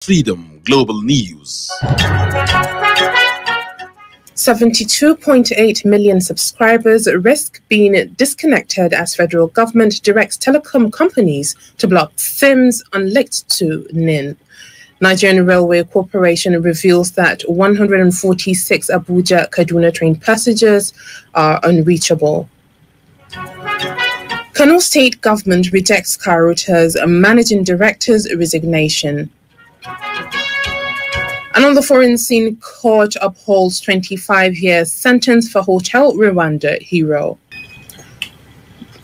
Freedom Global News. 72.8 million subscribers risk being disconnected as federal government directs telecom companies to block SIMs unlinked to NIN. Nigerian Railway Corporation reveals that 146 Abuja-Kaduna train passengers are unreachable. Kano State government rejects Karota's managing director's resignation. And on the foreign scene, court upholds 25-year sentence for Hotel Rwanda hero.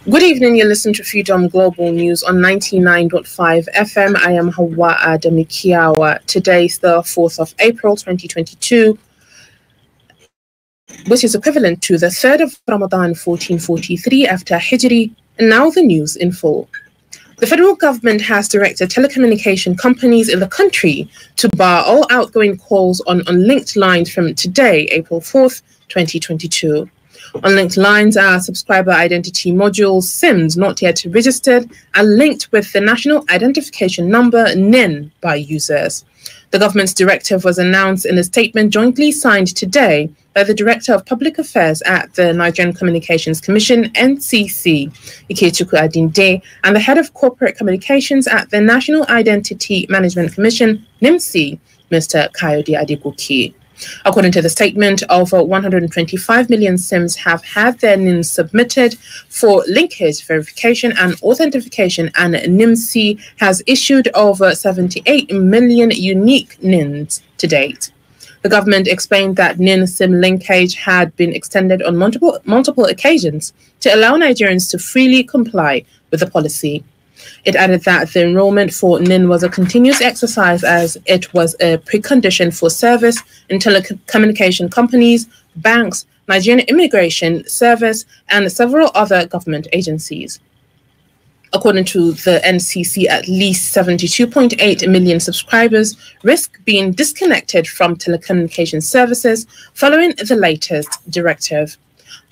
Good evening, you're listening to Freedom Global News on 99.5 FM. I am Hawa Adamikiawa. Today is the 4th of April, 2022, which is equivalent to the 3rd of Ramadan, 1443 after Hijri. And now the news in full. The federal government has directed telecommunication companies in the country to bar all outgoing calls on unlinked lines from today, April 4th, 2022. Unlinked lines are subscriber identity modules, SIMs not yet registered, and linked with the National Identification Number, NIN, by users. The government's directive was announced in a statement jointly signed today by the Director of Public Affairs at the Nigerian Communications Commission, NCC, Ikechukwu Adinde, and the Head of Corporate Communications at the National Identity Management Commission, NIMC, Mr. Kayode Adegoke. According to the statement, over 125 million SIMs have had their NINs submitted for linkage, verification, and authentication, and NIMC has issued over 78 million unique NINs to date. The government explained that NIN SIM linkage had been extended on multiple occasions to allow Nigerians to freely comply with the policy. It added that the enrollment for NIN was a continuous exercise as it was a precondition for service in telecommunication companies, banks, Nigerian Immigration Service, and several other government agencies. According to the NCC, at least 72.8 million subscribers risk being disconnected from telecommunication services following the latest directive.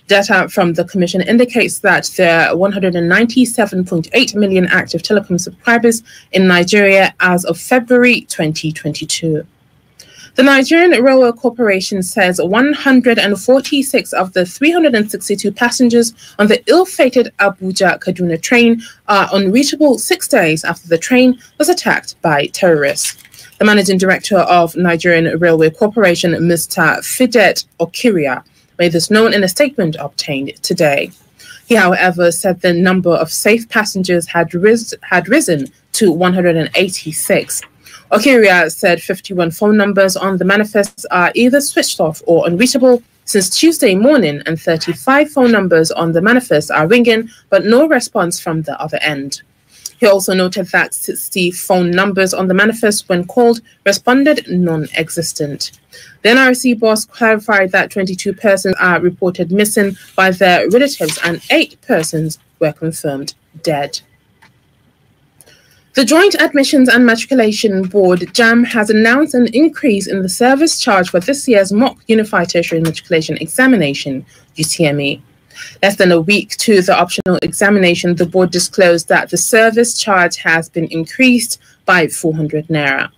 Data from the Commission indicates that there are 197.8 million active telecom subscribers in Nigeria as of February 2022. The Nigerian Railway Corporation says 146 of the 362 passengers on the ill-fated Abuja-Kaduna train are unreachable 6 days after the train was attacked by terrorists. The Managing Director of Nigerian Railway Corporation, Mr. Fidet Okiria, made this known in a statement obtained today. He, however, said the number of safe passengers had risen to 186. Okiria said 51 phone numbers on the manifest are either switched off or unreachable since Tuesday morning, and 35 phone numbers on the manifest are ringing, but no response from the other end. He also noted that 60 phone numbers on the manifest, when called, responded non-existent. The NRC boss clarified that 22 persons are reported missing by their relatives and 8 persons were confirmed dead. The Joint Admissions and Matriculation Board, JAMB, has announced an increase in the service charge for this year's mock Unified Tertiary Matriculation Examination, UTME. Less than a week to the optional examination, the board disclosed that the service charge has been increased by 400 naira.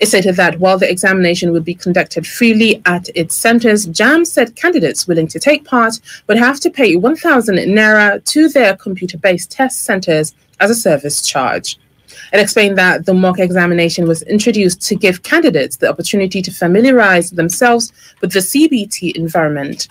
It stated that while the examination would be conducted freely at its centers, JAMB said candidates willing to take part would have to pay 1,000 naira to their computer-based test centers as a service charge. It explained that the mock examination was introduced to give candidates the opportunity to familiarize themselves with the CBT environment.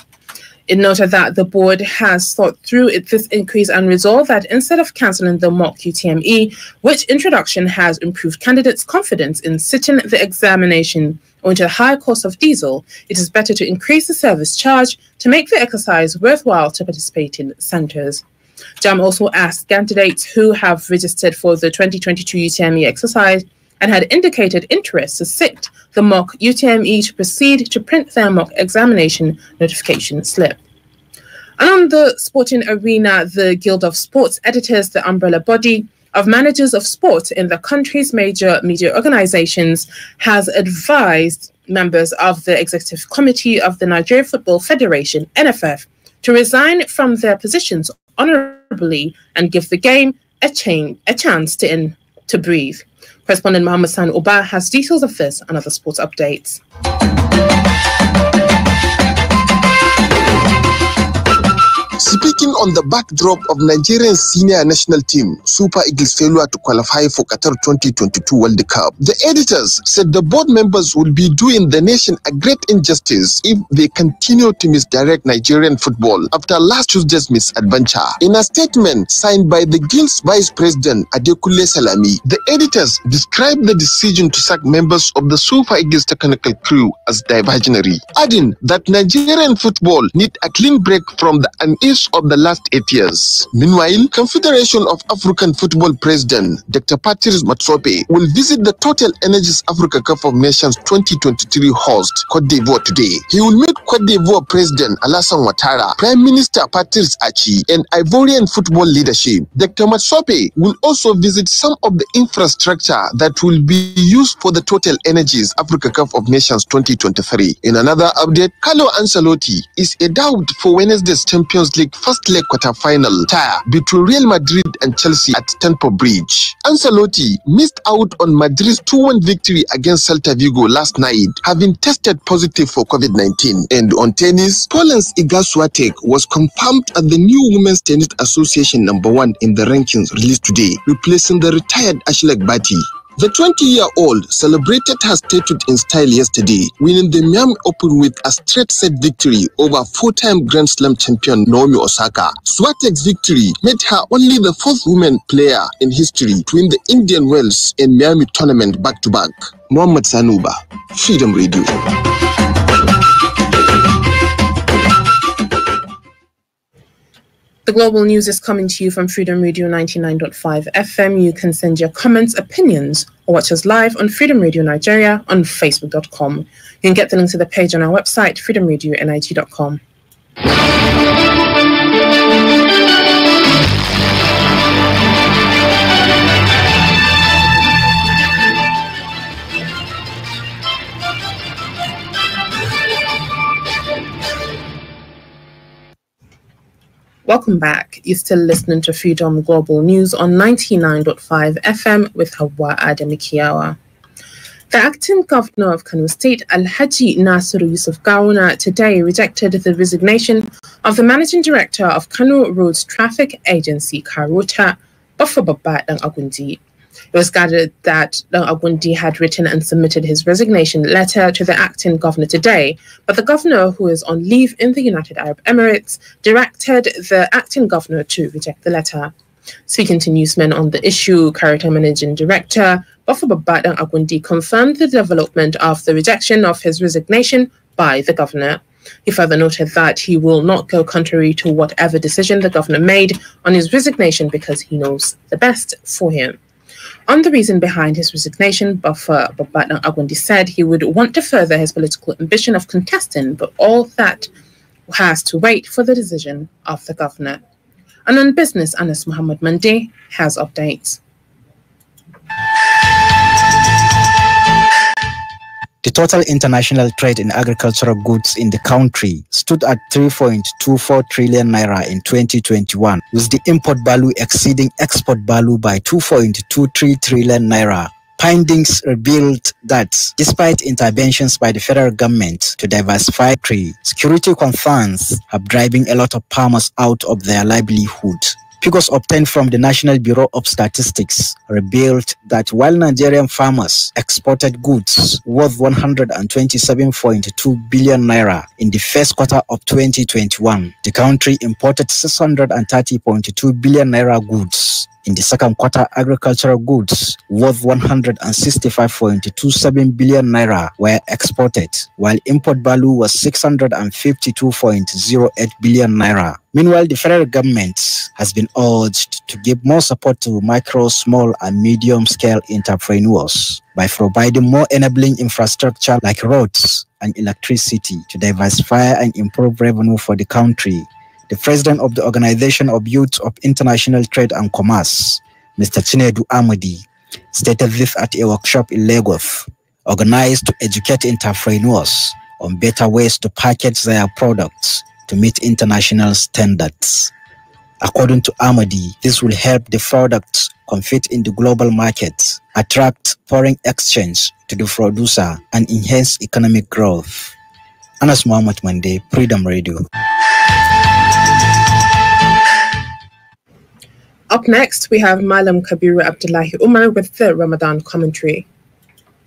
It noted that the board has thought through this increase and resolved that instead of cancelling the mock UTME, which introduction has improved candidates' confidence in sitting the examination owing to the high cost of diesel, it is better to increase the service charge to make the exercise worthwhile to participating centres. JAMB also asked candidates who have registered for the 2022 UTME exercise and had indicated interest to sit the mock UTME to proceed to print their mock examination notification slip. And on the sporting arena, the Guild of Sports Editors, the umbrella body of managers of sport in the country's major media organizations, has advised members of the Executive Committee of the Nigeria Football Federation, NFF, to resign from their positions honorably and give the game a chance to breathe. Correspondent Mohammed San Uba has details of this and other sports updates. Speaking on the backdrop of Nigerian senior national team, Super Eagles' failure to qualify for Qatar 2022 World Cup, the editors said the board members will be doing the nation a great injustice if they continue to misdirect Nigerian football after last Tuesday's misadventure. In a statement signed by the Guild's Vice President Adekunle Salami, the editors described the decision to sack members of the Super Eagles technical crew as diversionary, adding that Nigerian football need a clean break from the unease of the last 8 years. Meanwhile, Confederation of African Football President Dr. Patrice Motsepe will visit the Total Energies Africa Cup of Nations 2023 host, Cote d'Ivoire, today. He will meet Cote d'Ivoire President Alassane Ouattara, Prime Minister Patrice Achi, and Ivorian football leadership. Dr. Motsepe will also visit some of the infrastructure that will be used for the Total Energies Africa Cup of Nations 2023. In another update, Carlo Ancelotti is a doubt for Wednesday's Champions League first leg quarter-final tie between Real Madrid and Chelsea at Stamford Bridge. Ancelotti missed out on Madrid's 2-1 victory against Celta Vigo last night, having tested positive for COVID-19. And on tennis, Poland's Iga Swiatek was confirmed as the new Women's Tennis Association #1 in the rankings released today, replacing the retired Ashleigh Barty. The 20-year-old celebrated her statehood in style yesterday, winning the Miami Open with a straight-set victory over four-time Grand Slam champion Naomi Osaka. Swiatek's victory made her only the fourth woman player in history to win the Indian Wells and Miami tournament back-to-back. Mohammed Sanuba, Freedom Radio. The Global News is coming to you from Freedom Radio 99.5 FM. You can send your comments, opinions, or watch us live on Freedom Radio Nigeria on Facebook.com. You can get the link to the page on our website, freedomradionig.com. Welcome back. You're still listening to Freedom Global News on 99.5 FM with Hawa Ademikiawa. The acting governor of Kano State, Alhaji Nasiru Yusuf Gawuna, today rejected the resignation of the managing director of Kano Roads Traffic Agency, Karota, Baffa Babba Dan Agundi. It was gathered that Dan Agundi had written and submitted his resignation letter to the acting governor today, but the governor, who is on leave in the United Arab Emirates, directed the acting governor to reject the letter. Speaking to newsmen on the issue, Karota Managing Director Baffa Babba Dan Agundi confirmed the development of the rejection of his resignation by the governor. He further noted that he will not go contrary to whatever decision the governor made on his resignation because he knows the best for him. On the reason behind his resignation, Baffa Babba Dan Agundi said he would want to further his political ambition of contesting, but all that has to wait for the decision of the governor. And on business, Anas Muhammad Mandi has updates. The total international trade in agricultural goods in the country stood at 3.24 trillion naira in 2021, with the import value exceeding export value by 2.23 trillion naira. Findings revealed that despite interventions by the federal government to diversify trade, security concerns have driven a lot of farmers out of their livelihood. Figures obtained from the National Bureau of Statistics revealed that while Nigerian farmers exported goods worth 127.2 billion naira in the first quarter of 2021, the country imported 630.2 billion naira goods. In the second quarter, agricultural goods worth 165.27 billion naira were exported, while import value was 652.08 billion naira. Meanwhile, the federal government has been urged to give more support to micro, small, and medium-scale entrepreneurs by providing more enabling infrastructure like roads and electricity to diversify and improve revenue for the country. The president of the Organization of Youth of International Trade and Commerce, Mr. Chinedu Amadi, stated this at a workshop in Lagos, organized to educate entrepreneurs on better ways to package their products to meet international standards. According to Ahmadi, this will help the products compete in the global markets, attract foreign exchange to the producer, and enhance economic growth. Anas Muhammad Mande, Freedom Radio. Up next, we have Malam Kabiru Abdullahi Umar with the Ramadan commentary.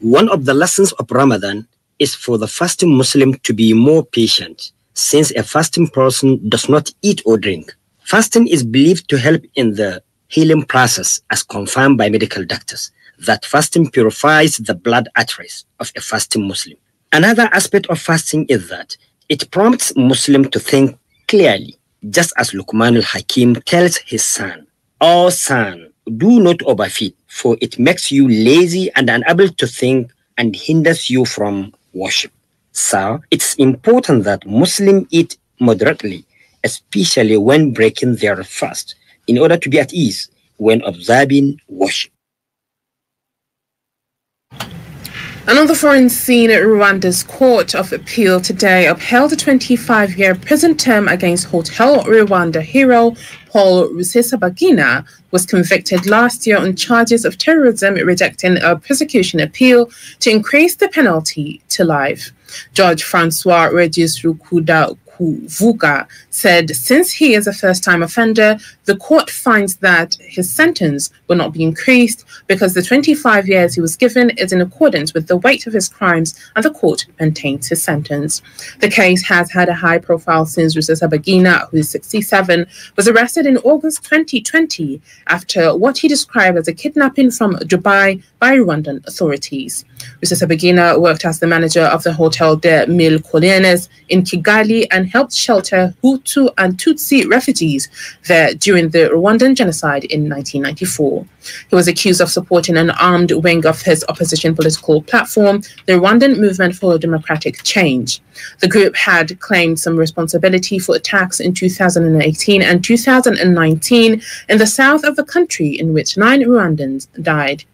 One of the lessons of Ramadan is for the fasting Muslim to be more patient, since a fasting person does not eat or drink. Fasting is believed to help in the healing process, as confirmed by medical doctors, that fasting purifies the blood arteries of a fasting Muslim. Another aspect of fasting is that it prompts Muslim to think clearly, just as Luqman al-Hakim tells his son, "Oh son, do not overfeed, for it makes you lazy and unable to think and hinders you from worship." So, it's important that Muslims eat moderately, especially when breaking their fast, in order to be at ease when observing worship. And on the foreign scene, Rwanda's Court of Appeal today upheld a 25-year prison term against Hotel Rwanda hero Paul Rusesabagina, was convicted last year on charges of terrorism, rejecting a prosecution appeal to increase the penalty to life. Judge Francois Regis Rukuda Vuga said since he is a first-time offender, the court finds that his sentence will not be increased because the 25 years he was given is in accordance with the weight of his crimes, and the court maintains his sentence. The case has had a high profile since Rusesabagina, who is 67, was arrested in August 2020 after what he described as a kidnapping from Dubai by Rwandan authorities. Rusesabagina worked as the manager of the Hotel des Mille Collines in Kigali and helped shelter Hutu and Tutsi refugees there during the Rwandan genocide in 1994. He was accused of supporting an armed wing of his opposition political platform, the Rwandan Movement for Democratic Change. The group had claimed some responsibility for attacks in 2018 and 2019 in the south of the country, in which 9 Rwandans died.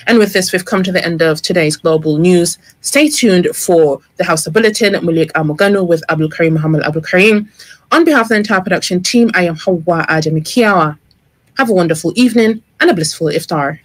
And with this, we've come to the end of today's global news. Stay tuned for the Hausa Bulletin, Mulik Amuganu with Abdul Karim Muhammad Abdul Karim. On behalf of the entire production team, I am Hawa Ademikiawa. Have a wonderful evening and a blissful iftar.